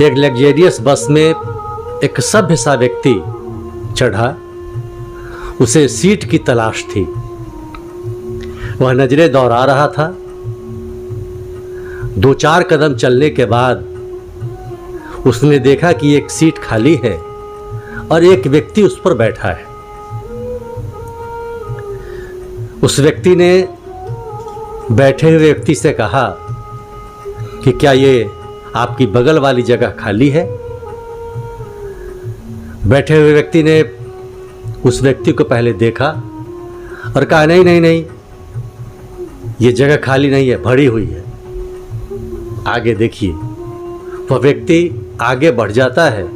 एक लग्जेरियस बस में एक सभ्य सा व्यक्ति चढ़ा। उसे सीट की तलाश थी। वह नजरें दौड़ा रहा था। 2-4 कदम चलने के बाद उसने देखा कि एक सीट खाली है और एक व्यक्ति उस पर बैठा है। उस व्यक्ति ने बैठे हुए व्यक्ति से कहा कि क्या ये आपकी बगल वाली जगह खाली है? बैठे हुए व्यक्ति ने उस व्यक्ति को पहले देखा और कहा नहीं नहीं नहीं, ये जगह खाली नहीं है, भरी हुई है, आगे देखिए। वह व्यक्ति आगे बढ़ जाता है।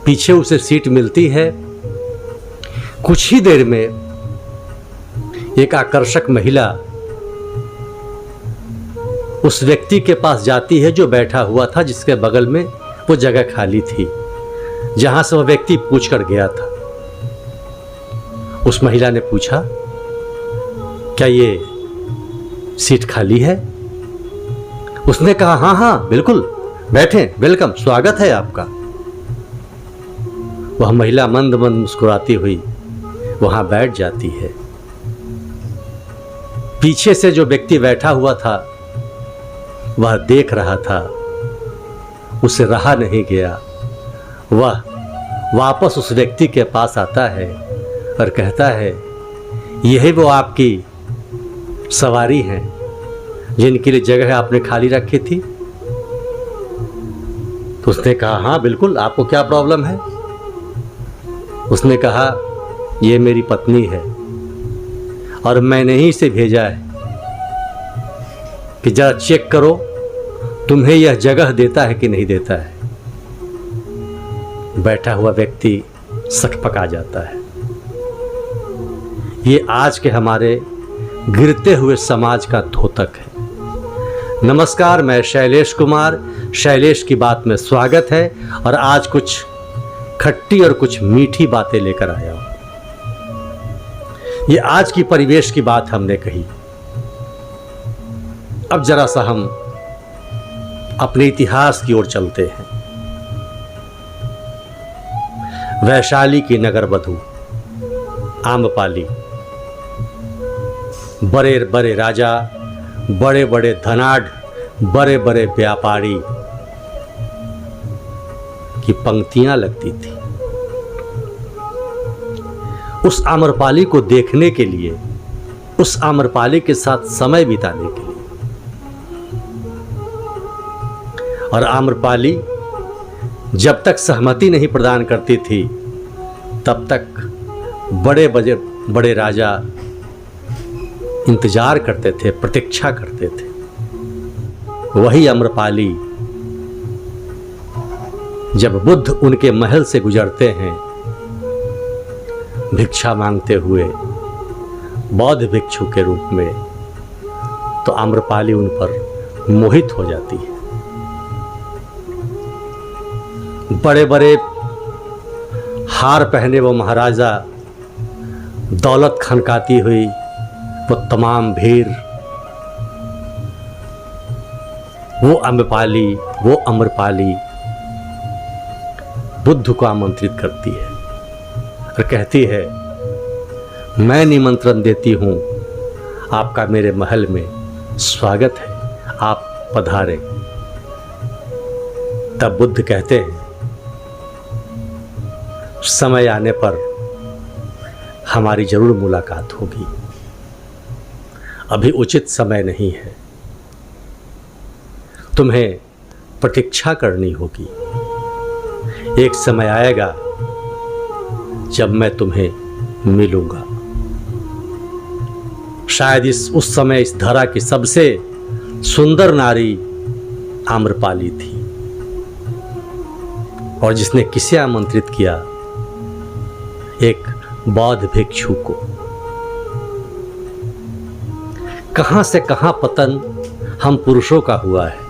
पीछे उसे सीट मिलती है। कुछ ही देर में एक आकर्षक महिला उस व्यक्ति के पास जाती है जो बैठा हुआ था, जिसके बगल में वो जगह खाली थी, जहां से वह व्यक्ति पूछ कर गया था। उस महिला ने पूछा, क्या ये सीट खाली है? उसने कहा हाँ हाँ बिल्कुल, बैठें, वेलकम, स्वागत है आपका। वह महिला मंद मंद मुस्कुराती हुई वहां बैठ जाती है। पीछे से जो व्यक्ति बैठा हुआ था वह देख रहा था, उसे रहा नहीं गया। वह वापस उस व्यक्ति के पास आता है और कहता है, यही वो आपकी सवारी हैं जिनके लिए जगह आपने खाली रखी थी? तो उसने कहा हाँ बिल्कुल, आपको क्या प्रॉब्लम है? उसने कहा, ये मेरी पत्नी है और मैंने ही इसे भेजा है कि जरा चेक करो तुम्हें यह जगह देता है कि नहीं देता है। बैठा हुआ व्यक्ति सकपका जाता है। ये आज के हमारे गिरते हुए समाज का द्योतक है। नमस्कार, मैं शैलेश कुमार, शैलेश की बात में स्वागत है और आज कुछ खट्टी और कुछ मीठी बातें लेकर आया हूं। ये आज की परिवेश की बात हमने कही। अब जरा सा हम अपने इतिहास की ओर चलते हैं। वैशाली की नगर वधू आम्रपाली, बड़े बड़े राजा, बड़े बड़े धनाढ़, बड़े बड़े व्यापारी की पंक्तियां लगती थी। उस आम्रपाली को देखने के लिए, उस आम्रपाली के साथ समय बिताने के लिए। और आम्रपाली जब तक सहमति नहीं प्रदान करती थी तब तक बड़े बड़े राजा इंतजार करते थे, प्रतीक्षा करते थे। वही आम्रपाली जब बुद्ध उनके महल से गुजरते हैं भिक्षा मांगते हुए बौद्ध भिक्षु के रूप में, तो आम्रपाली उन पर मोहित हो जाती है। बड़े बड़े हार पहने वो महाराजा, दौलत खनकाती हुई वो तमाम भीड़, वो आम्रपाली बुद्ध को आमंत्रित करती है और कहती है, मैं निमंत्रण देती हूं, आपका मेरे महल में स्वागत है, आप पधारें। तब बुद्ध कहते हैं, समय आने पर हमारी जरूर मुलाकात होगी, अभी उचित समय नहीं है, तुम्हें प्रतीक्षा करनी होगी। एक समय आएगा जब मैं तुम्हें मिलूंगा। शायद उस समय इस धरा की सबसे सुंदर नारी आम्रपाली थी और जिसने किसे आमंत्रित किया? एक बौद्ध भिक्षु को। कहां से कहां पतन हम पुरुषों का हुआ है।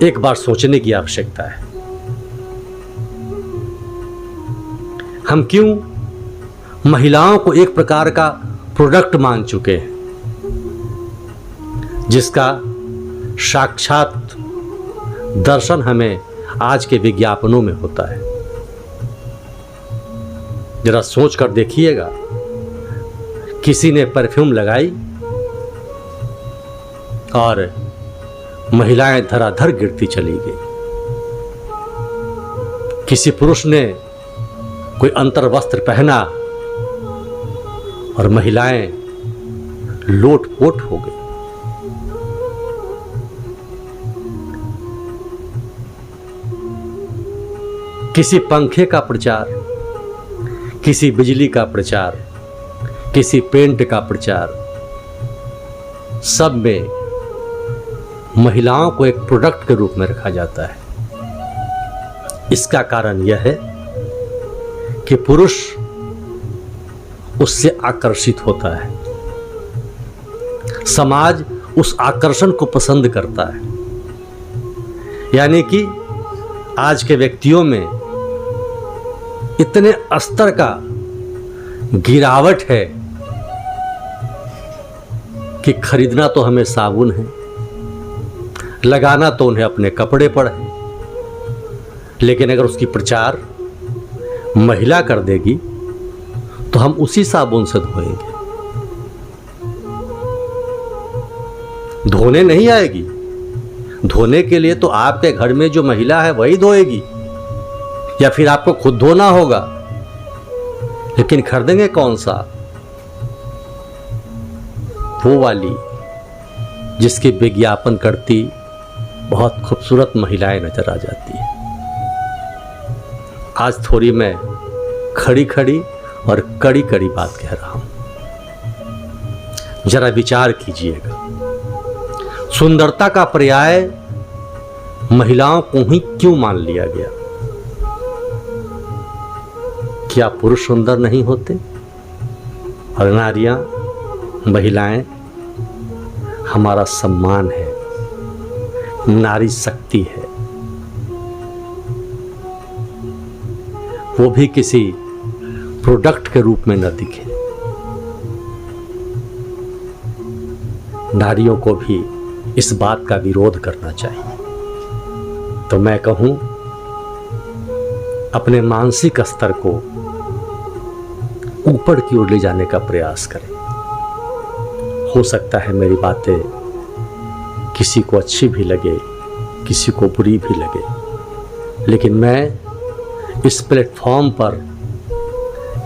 एक बार सोचने की आवश्यकता है। हम क्यों महिलाओं को एक प्रकार का प्रोडक्ट मान चुके हैं? जिसका साक्षात दर्शन हमें आज के विज्ञापनों में होता है। जरा सोच कर देखिएगा, किसी ने परफ्यूम लगाई और महिलाएं धराधर गिरती चली गई। किसी पुरुष ने कोई अंतर वस्त्र पहना और महिलाएं लोटपोट हो गई। किसी पंखे का प्रचार, किसी बिजली का प्रचार, किसी पेंट का प्रचार, सब में महिलाओं को एक प्रोडक्ट के रूप में रखा जाता है। इसका कारण यह है कि पुरुष उससे आकर्षित होता है, समाज उस आकर्षण को पसंद करता है। यानी कि आज के व्यक्तियों में इतने स्तर का गिरावट है कि खरीदना तो हमें साबुन है, लगाना तो उन्हें अपने कपड़े पर है, लेकिन अगर उसकी प्रचार महिला कर देगी तो हम उसी साबुन से धोएंगे। धोने नहीं आएगी, धोने के लिए तो आपके घर में जो महिला है वही धोएगी, या फिर आपको खुद धोना होगा। लेकिन खरीदेंगे कौन सा? वो वाली जिसके विज्ञापन करती बहुत खूबसूरत महिलाएं नजर आ जाती है। आज थोड़ी मैं खड़ी खड़ी और कड़ी कड़ी बात कह रहा हूं, जरा विचार कीजिएगा। सुंदरता का पर्याय महिलाओं को ही क्यों मान लिया गया? क्या पुरुष सुंदर नहीं होते? और नारियां, महिलाएं हमारा सम्मान है, नारी शक्ति है। वो भी किसी प्रोडक्ट के रूप में न दिखे। नारियों को भी इस बात का विरोध करना चाहिए। तो मैं कहूं, अपने मानसिक स्तर को ऊपर की ओर ले जाने का प्रयास करें। हो सकता है मेरी बातें किसी को अच्छी भी लगे, किसी को बुरी भी लगे, लेकिन मैं इस प्लेटफॉर्म पर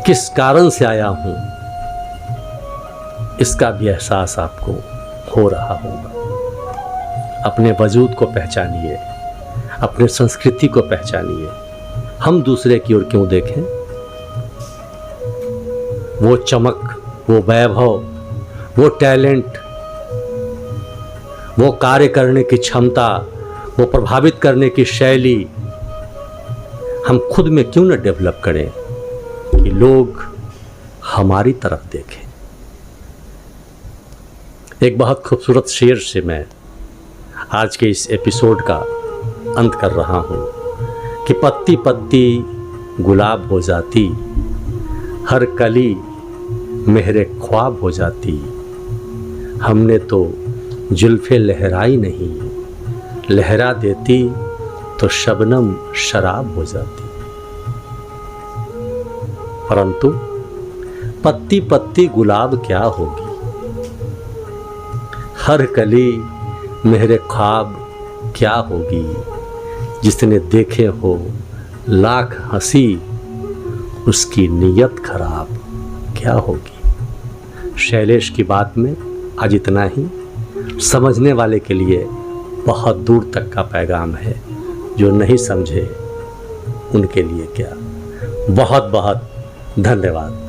किस कारण से आया हूं, इसका भी एहसास आपको हो रहा होगा। अपने वजूद को पहचानिए, अपने संस्कृति को पहचानिए। हम दूसरे की ओर क्यों देखें? वो चमक, वो वैभव, वो टैलेंट, वो कार्य करने की क्षमता, वो प्रभावित करने की शैली हम खुद में क्यों न डेवलप करें कि लोग हमारी तरफ देखें। एक बहुत खूबसूरत शेर से मैं आज के इस एपिसोड का अंत कर रहा हूं कि पत्ती पत्ती गुलाब हो जाती, हर कली मेहरे ख्वाब हो जाती, हमने तो जुल्फे लहराई नहीं, लहरा देती तो शबनम शराब हो जाती। परंतु पत्ती पत्ती गुलाब क्या होगी, हर कली मेरे ख्वाब क्या होगी, जिसने देखे हो लाख हंसी, उसकी नीयत खराब क्या होगी। शैलेश की बात में आज इतना ही। समझने वाले के लिए बहुत दूर तक का पैगाम है, जो नहीं समझे उनके लिए क्या। बहुत बहुत धन्यवाद।